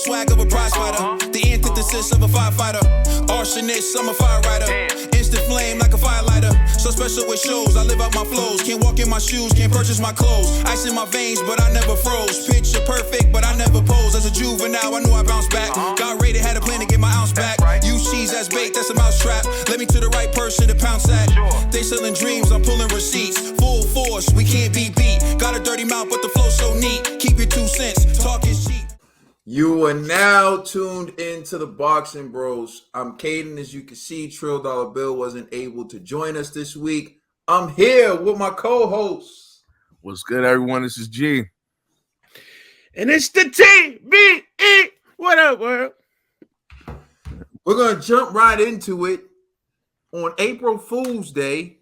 swag of a prize fighter. The antithesis of a firefighter. Arsonist, I'm a fire rider. Instant flame like a firelighter. So special with shows, I live out my flows. Can't walk in my shoes, can't purchase my clothes. Ice in my veins, but I never froze. Picture perfect, but I never pose. As a juvenile, I knew I bounced back. Got rated, had a plan to get my ounce back. Use cheese as bait, that's a mousetrap. Let me to the right person to pounce at. They selling dreams, I'm pulling receipts. Full force, we can't be beat. Got a dirty mouth, but the flow so neat. Keep your 2 cents, talk is cheap. You are now tuned into the Boxing Bros. I'm Caden. As you can see, Trill Dollar Bill wasn't able to join us this week. I'm here with my co-host. What's good, everyone? This is G. And it's the TBE. What up, world? We're going to jump right into it. On April Fool's Day,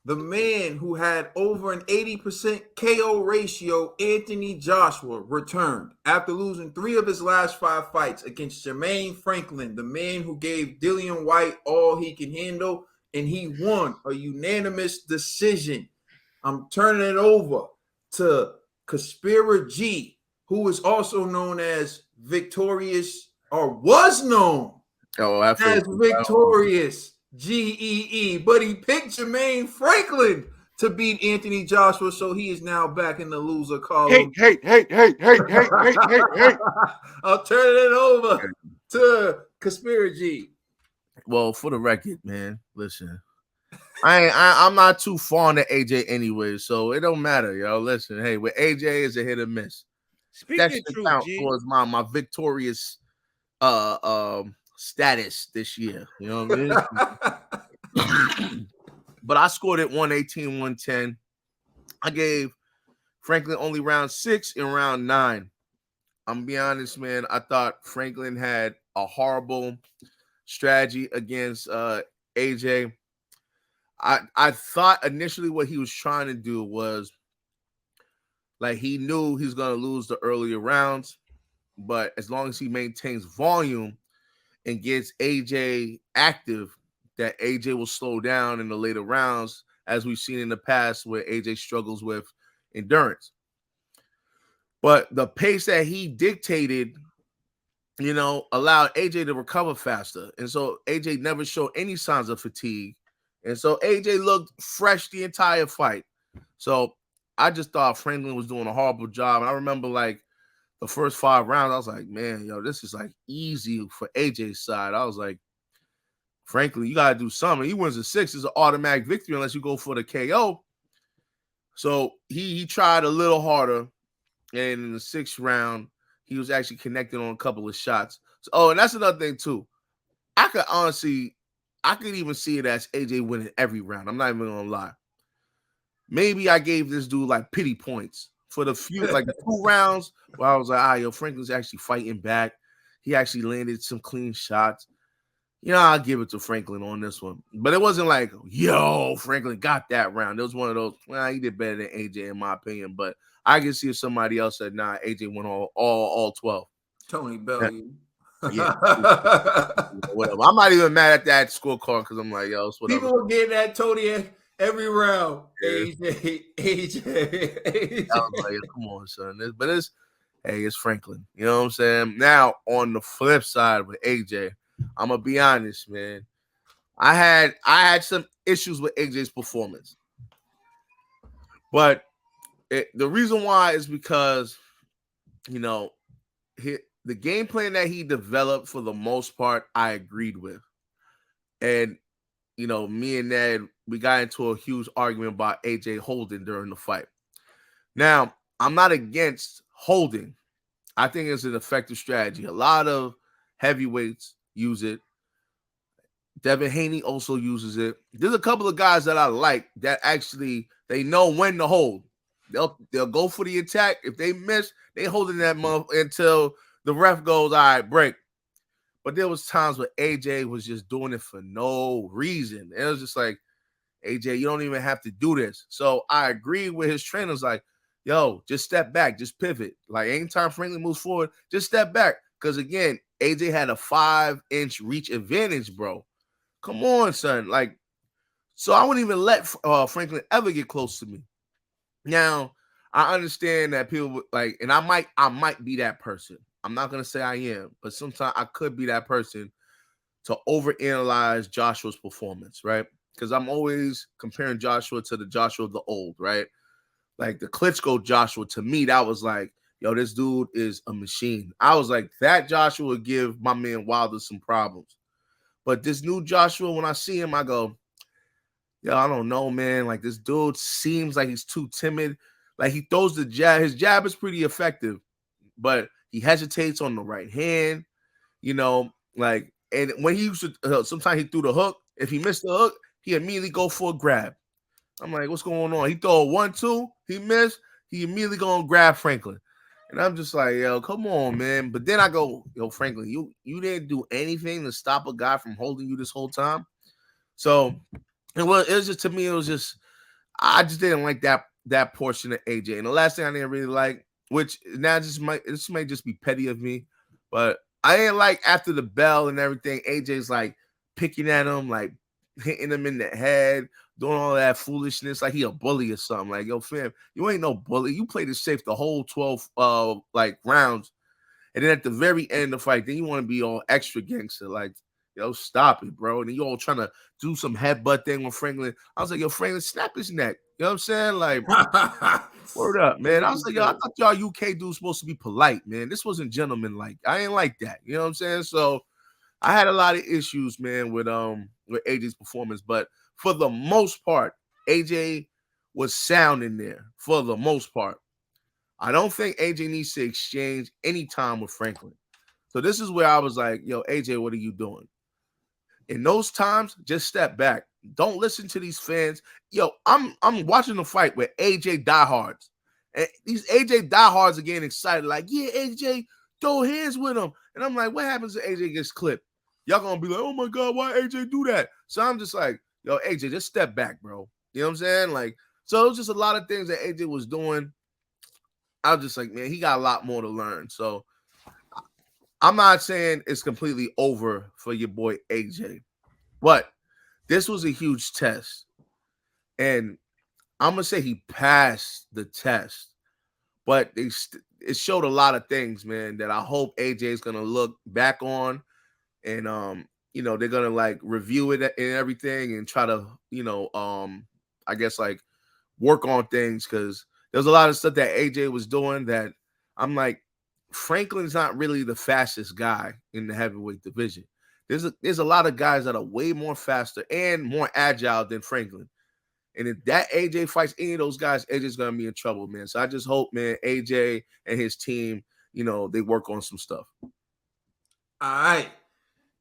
the man who had over an 80% KO ratio, Anthony Joshua, returned after losing 3 of his last 5 fights against Jermaine Franklin, the man who gave Dillian Whyte all he can handle, and he won a unanimous decision. I'm turning it over to Kaspira G, who is also known as Victorious, or was known as Victorious GEE, but he picked Jermaine Franklin to beat Anthony Joshua, so he is now back in the loser column. Hey. I'll turn it over to Kaspira G. Well, for the record, man, listen, I'm not too fond of AJ anyway, so it don't matter, yo. Listen, hey, with AJ is a hit or miss. Speak That the should truth, count G. towards my victorious status this year. You know what I mean? But I scored it 118-110. I gave Franklin only round 6 and round 9. I'm gonna be honest, man. I thought Franklin had a horrible strategy against AJ. I thought initially what he was trying to do was, like, he knew he was gonna lose the earlier rounds, but as long as he maintains volume and gets AJ active, that AJ will slow down in the later rounds, as we've seen in the past where AJ struggles with endurance. But the pace that he dictated, allowed AJ to recover faster. And so AJ never showed any signs of fatigue. And so AJ looked fresh the entire fight. So I just thought Franklin was doing a horrible job. And I remember, like, the first 5 rounds, I was like, man, this is, like, easy for AJ's side. I was like, Franklin, you got to do something. He wins the 6th. It's an automatic victory unless you go for the KO. So he tried a little harder. And in the 6th round, he was actually connected on a couple of shots. So, and that's another thing, too. I could even see it as AJ winning every round. I'm not even going to lie. Maybe I gave this dude, like, pity points for the few, like, 2 rounds where I was like, Franklin's actually fighting back. He actually landed some clean shots. I'll give it to Franklin on this one. But it wasn't like, Franklin got that round. It was one of those, he did better than AJ in my opinion. But I can see if somebody else said, nah, AJ won all 12. Tony Bellew. Yeah. Whatever. I'm not even mad at that scorecard because I'm like, it's whatever. People were getting at Tony every round. Yeah. AJ. I was like, come on, son. It's Franklin. You know what I'm saying? Now, on the flip side with AJ, I'm gonna be honest, man. I had some issues with AJ's performance, but the reason why is because the game plan that he developed, for the most part, I agreed with, and me and Ned, we got into a huge argument about AJ holding during the fight. Now, I'm not against holding. I think it's an effective strategy. A lot of heavyweights use it. Devin Haney also uses it. There's a couple of guys that I like that actually, they know when to hold. They'll go for the attack. If they miss, they hold in that month until the ref goes, all right, break. But there was times where AJ was just doing it for no reason. It was just like, AJ, you don't even have to do this. So I agree with his trainers, like, just step back, just pivot. Like, anytime Franklin moves forward, just step back. Because, again, AJ had a 5-inch reach advantage, bro. Come on, son. Like, so I wouldn't even let Franklin ever get close to me. Now, I understand that people like, and I might be that person. I'm not gonna say I am, but sometimes I could be that person to overanalyze Joshua's performance, right? Because I'm always comparing Joshua to the Joshua of the old, right? Like the Klitschko Joshua, to me, that was like, yo, this dude is a machine. I was like, that Joshua would give my man Wilder some problems. But this new Joshua, when I see him, I go, yo, I don't know, man. Like this dude seems like he's too timid. Like he throws the jab. His jab is pretty effective, but he hesitates on the right hand, you know, like, and when he used to, sometimes he threw the hook. If he missed the hook, he immediately go for a grab. I'm like, what's going on? He throw a 1-2, he missed, he immediately gonna grab Franklin. And I'm just like, yo, come on, man. But then I go, yo, Franklin, you didn't do anything to stop a guy from holding you this whole time. So it was just, to me, it was just, I just didn't like that portion of AJ. And the last thing I didn't really like, which now this might just be petty of me, but I didn't like after the bell and everything, AJ's like picking at him, like hitting him in the head, doing all that foolishness, like he a bully or something. Like, yo, fam, you ain't no bully. You played it safe the whole 12 like rounds. And then at the very end of the fight, then you want to be all extra gangster. Like, yo, stop it, bro. And then you all trying to do some headbutt thing with Franklin. I was like, yo, Franklin, snap his neck. You know what I'm saying? Like, word up, man. I was like, yo, I thought y'all UK dudes supposed to be polite, man. This wasn't gentleman-like. I ain't like that. You know what I'm saying? So I had a lot of issues, man, with AJ's performance. But for the most part, AJ was sound in there for the most part. I don't think AJ needs to exchange any time with Franklin. So this is where I was like, yo, AJ, what are you doing? In those times, just step back. Don't listen to these fans. Yo, I'm watching the fight with AJ diehards. And these AJ diehards are getting excited, like, yeah, AJ, throw hands with him. And I'm like, what happens if AJ gets clipped? Y'all gonna be like, oh my God, why AJ do that? So I'm just like, yo, AJ, just step back, bro. You know what I'm saying? Like, so it was just a lot of things that AJ was doing. I was just like, man, he got a lot more to learn. So I'm not saying it's completely over for your boy AJ, but this was a huge test. And I'm going to say he passed the test, but it showed a lot of things, man, that I hope AJ is going to look back on and, you know, they're going to like review it and everything and try to, you know, I guess like work on things, because there's a lot of stuff that AJ was doing that I'm like, Franklin's not really the fastest guy in the heavyweight division. There's a lot of guys that are way more faster and more agile than Franklin. And if that AJ fights any of those guys, AJ's gonna be in trouble, man. So I just hope, man, AJ and his team, you know, they work on some stuff. All right.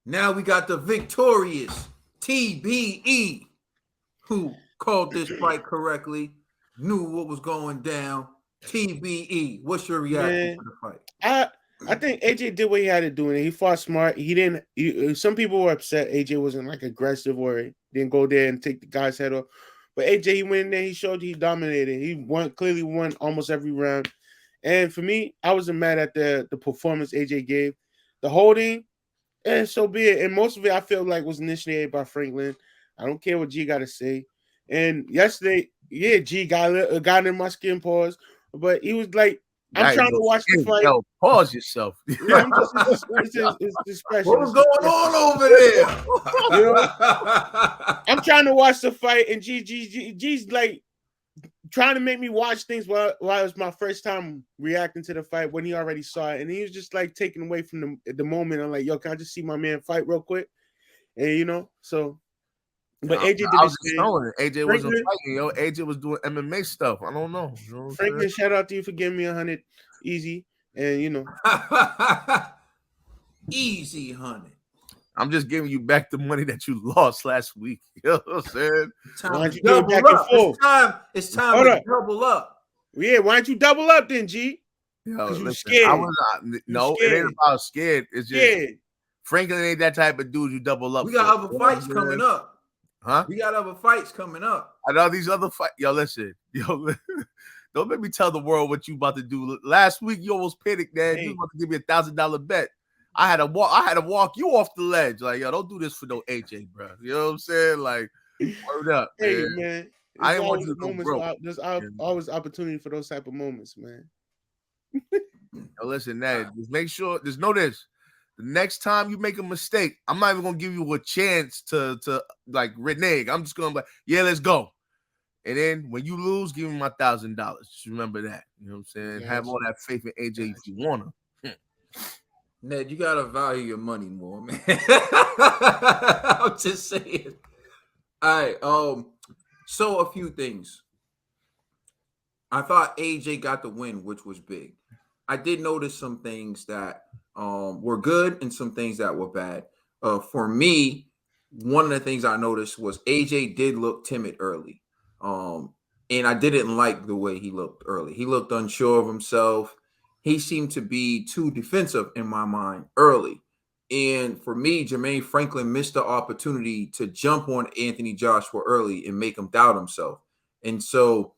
Now we got the victorious TBE, who called this fight correctly, knew what was going down. TBE, what's your reaction to the fight? I think AJ did what he had to do, and he fought smart. He didn't. Some people were upset AJ wasn't like aggressive or didn't go there and take the guy's head off. But AJ, he went in there. He showed he dominated. He clearly won almost every round. And for me, I wasn't mad at the performance AJ gave. The holding, and so be it. And most of it, I feel like, was initiated by Franklin. I don't care what G got to say. And yesterday, yeah, G got in my skin pause. But he was like, I'm trying to watch the fight. Yo, pause yourself. Yeah, it's discretion. What was going on over there? You know? I'm trying to watch the fight, and G's like trying to make me watch things while it was my first time reacting to the fight when he already saw it. And he was just like taken away from the moment. I'm like, yo, can I just see my man fight real quick? And you know, so. But AJ did his thing. AJ wasn't fighting, yo. AJ was doing MMA stuff. I don't know. You know Franklin, shout out to you for giving me 100 easy. And you know. Easy 100. I'm just giving you back the money that you lost last week. You know what I'm saying? Why don't you give it back in full? It's time to double up. Yeah, why don't you double up then, G? Because you scared. It ain't about scared. It's just Franklin ain't that type of dude you double up. We got other fights coming up. Huh? We got other fights coming up. I know these other fights. Yo, listen. Yo, don't make me tell the world what you about to do. Last week, you almost panicked, man. You was about to give me $1,000 bet. I had to walk you off the ledge. Like, yo, don't do this for no AJ, bro. You know what I'm saying? Like, word up, hey, man. I didn't want you to go broke. There's always opportunity for those type of moments, man. Now listen, Ned, just make sure, just know this. The next time you make a mistake, I'm not even gonna give you a chance to like renege. I'm just gonna be like, yeah, let's go. And then when you lose, give me my $1,000. Just remember that. You know what I'm saying? Have all that faith in AJ if you wanna. Ned, you gotta value your money more, man. I'm just saying. All right. So a few things. I thought AJ got the win, which was big. I did notice some things that were good and some things that were bad. For me, one of the things I noticed was AJ did look timid early. And I didn't like the way he looked early. He looked unsure of himself. He seemed to be too defensive in my mind early. And for me, Jermaine Franklin missed the opportunity to jump on Anthony Joshua early and make him doubt himself. And so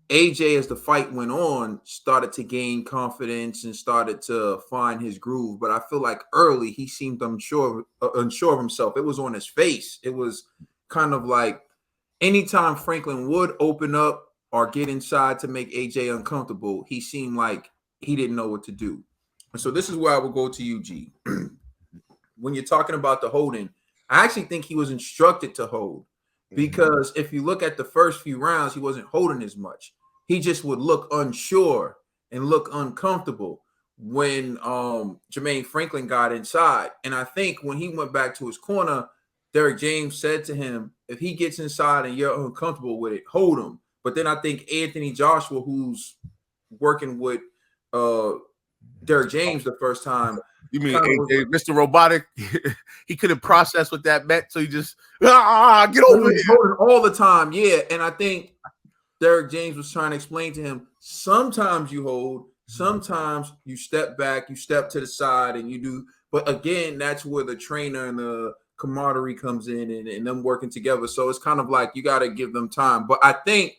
AJ, as the fight went on, started to gain confidence and started to find his groove. But I feel like early he seemed unsure of himself. It was on his face. It was kind of like anytime Franklin would open up or get inside to make AJ uncomfortable, he seemed like he didn't know what to do. And so this is where I will go to you, G. When you're talking about the holding, I actually think he was instructed to hold, because if you look at the first few rounds, he wasn't holding as much. He just would look unsure and look uncomfortable when Jermaine Franklin got inside. And I think when he went back to his corner, Derek James said to him, if he gets inside and you're uncomfortable with it, hold him. But then I think Anthony Joshua, who's working with Derek James the first time. You mean AJ, Mr. Robotic? He couldn't process what that meant, so he just get over here all the time. Yeah, and I think Derek James was trying to explain to him, sometimes you hold, sometimes you step back, you step to the side, and you do. But again, that's where the trainer and the camaraderie comes in, and them working together. So it's kind of like you got to give them time. But I think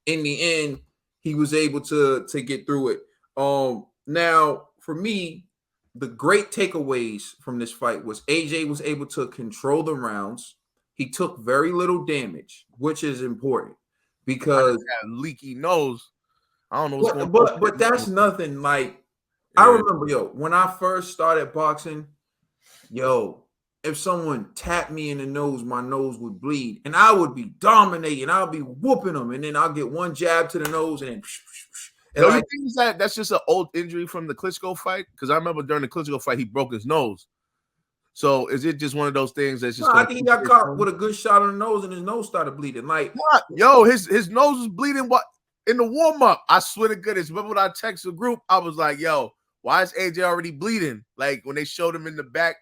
in the end, he was able to get through it. Now, for me, the great takeaways from this fight was AJ was able to control the rounds. He took very little damage, which is important because leaky nose. I don't know what's going on. But that's nothing. Like, yeah. I remember, when I first started boxing, if someone tapped me in the nose, my nose would bleed, and I would be dominating. I'll be whooping them, and then I'll get one jab to the nose, and then. And you think that's just an old injury from the Klitschko fight? Because I remember during the Klitschko fight, he broke his nose. So is it just one of those things that's just? No, I think he got caught with a good shot on the nose, and his nose started bleeding. Like, what? His nose was bleeding. What in the warm up? I swear to goodness. Remember when I texted the group? I was like, why is AJ already bleeding? Like when they showed him in the back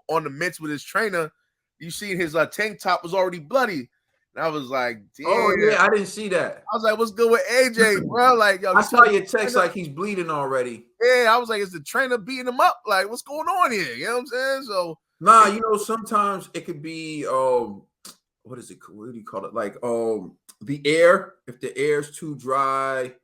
on the mitts with his trainer, you seen his tank top was already bloody. And I was like, damn. Oh, yeah, I didn't see that. I was like, what's good with AJ, bro? Like, I saw your text like he's bleeding already. Yeah, I was like, is the trainer beating him up? Like, what's going on here? You know what I'm saying? So, sometimes it could be, what is it? What do you call it? Like, the air. If the air's too dry,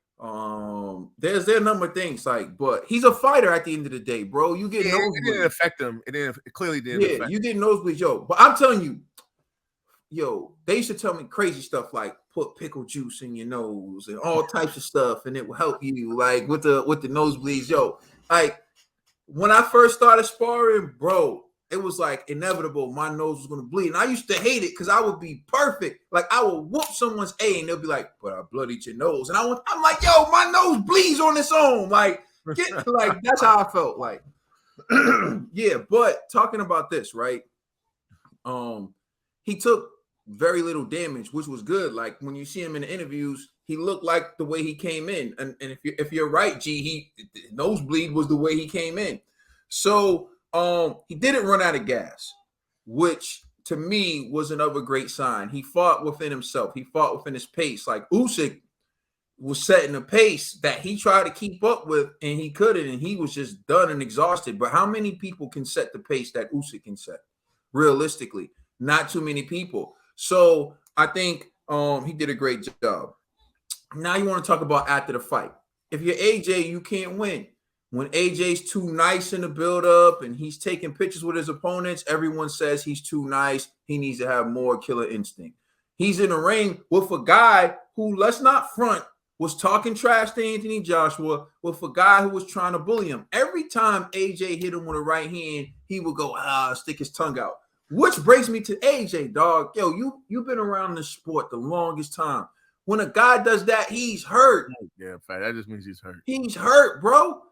there's a number of things. Like, but he's a fighter at the end of the day, bro. You get nosebleeds. It didn't affect him. It clearly didn't. Yeah, you get nosebleeds, But I'm telling you. They used to tell me crazy stuff like put pickle juice in your nose and all types of stuff, and it will help you like with the nosebleeds. Like when I first started sparring, bro, it was like inevitable. My nose was gonna bleed, and I used to hate it because I would be perfect. Like I would whoop someone's A, and they'll be like, "But I bloodied your nose," and I'm like, my nose bleeds on its own. Like, that's how I felt. Like, yeah. But talking about this, right? He took very little damage, which was good. Like when you see him in the interviews, he looked like the way he came in. And if you're right, G, nosebleed was the way he came in. So he didn't run out of gas, which to me was another great sign. He fought within himself. He fought within his pace. Like Usyk was setting a pace that he tried to keep up with, and he couldn't, and he was just done and exhausted. But how many people can set the pace that Usyk can set? Realistically, not too many people. So I think he did a great job. Now you want to talk about after the fight. If you're AJ, you can't win. When AJ's too nice in the build-up and he's taking pictures with his opponents, everyone says he's too nice. He needs to have more killer instinct. He's in the ring with a guy who, let's not front, was talking trash to Anthony Joshua with a guy who was trying to bully him. Every time AJ hit him with a right hand, he would go, stick his tongue out. Which brings me to AJ, dog. Yo, you've been around the sport the longest time. When a guy does that, he's hurt. Yeah, that just means he's hurt. He's hurt, bro.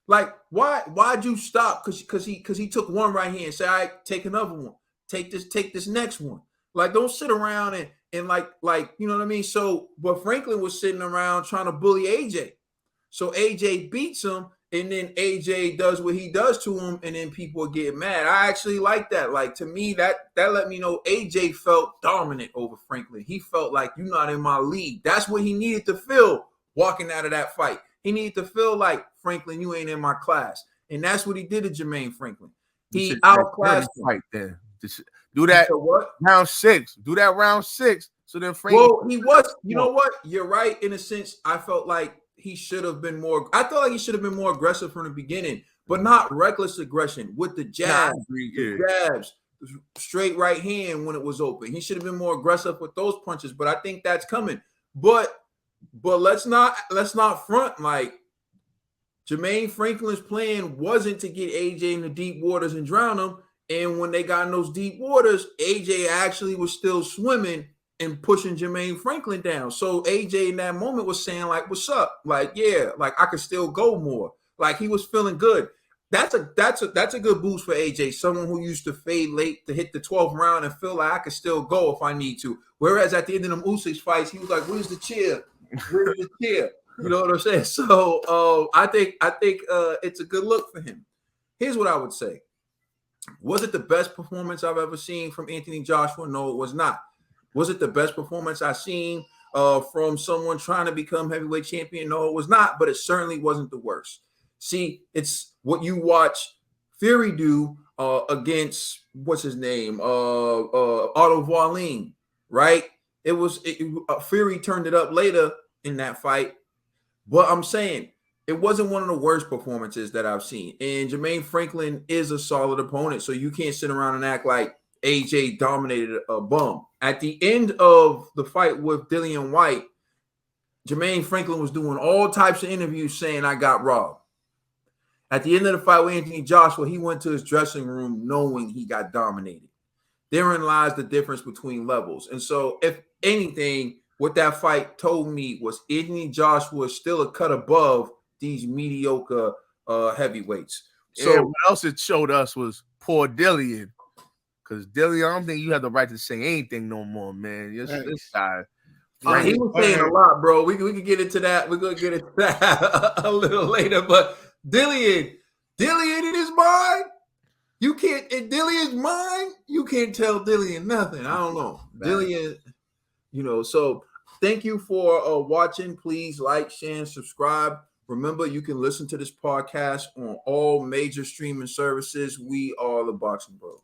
Like, why'd you stop? Because he took one right hand and say, all right, take another one. Take this next one. Like, don't sit around and like, you know what I mean? So, but Franklin was sitting around trying to bully AJ. So AJ beats him, and then AJ does what he does to him, and then people get mad. I actually like that. Like, to me, that let me know AJ felt dominant over Franklin. He felt like, you're not in my league. That's what he needed to feel walking out of that fight. He needed to feel like, Franklin, you ain't in my class. And that's what he did to Jermaine Franklin. He outclassed him. Right there. Do that round 6. Do that round 6. So then Franklin. Well, he was, you know what? You're right. In a sense, I felt like he should have been more. I felt like he should have been more aggressive from the beginning, but not reckless aggression with the jabs, straight right hand when it was open. He should have been more aggressive with those punches, but I think that's coming. But let's not front like Jermaine Franklin's plan wasn't to get AJ in the deep waters and drown him. And when they got in those deep waters, AJ actually was still swimming and pushing Jermaine Franklin down. So AJ in that moment was saying like, what's up? Like, yeah, like I could still go more. Like he was feeling good. That's a good boost for AJ, someone who used to fade late to hit the 12th round and feel like I could still go if I need to. Whereas at the end of them Usyk fights, he was like, where's the chair? Where's the chair? You know what I'm saying? So I think it's a good look for him. Here's what I would say. Was it the best performance I've ever seen from Anthony Joshua? No, it was not. Was it the best performance I've seen from someone trying to become heavyweight champion? No, it was not, but it certainly wasn't the worst. See, it's what you watch Fury do against, what's his name? Otto Wallin, right? Fury turned it up later in that fight. But I'm saying it wasn't one of the worst performances that I've seen. And Jermaine Franklin is a solid opponent, so you can't sit around and act like AJ dominated a bum. At the end of the fight with Dillian White, Jermaine Franklin was doing all types of interviews saying I got robbed. At the end of the fight with Anthony Joshua, he went to his dressing room knowing he got dominated. Therein lies the difference between levels. And so, if anything, what that fight told me was Anthony Joshua is still a cut above these mediocre heavyweights. So what else it showed us was poor Dillian. Because Dillian, I don't think you have the right to say anything no more, man. This guy. He was saying a lot, bro. We can get into that. We're going to get into that a little later. But Dillian in his mind, you can't, in Dillian's mind, you can't tell Dillian nothing. I don't know. Dillian, so thank you for watching. Please like, share, and subscribe. Remember, you can listen to this podcast on all major streaming services. We are the Boxing Bros.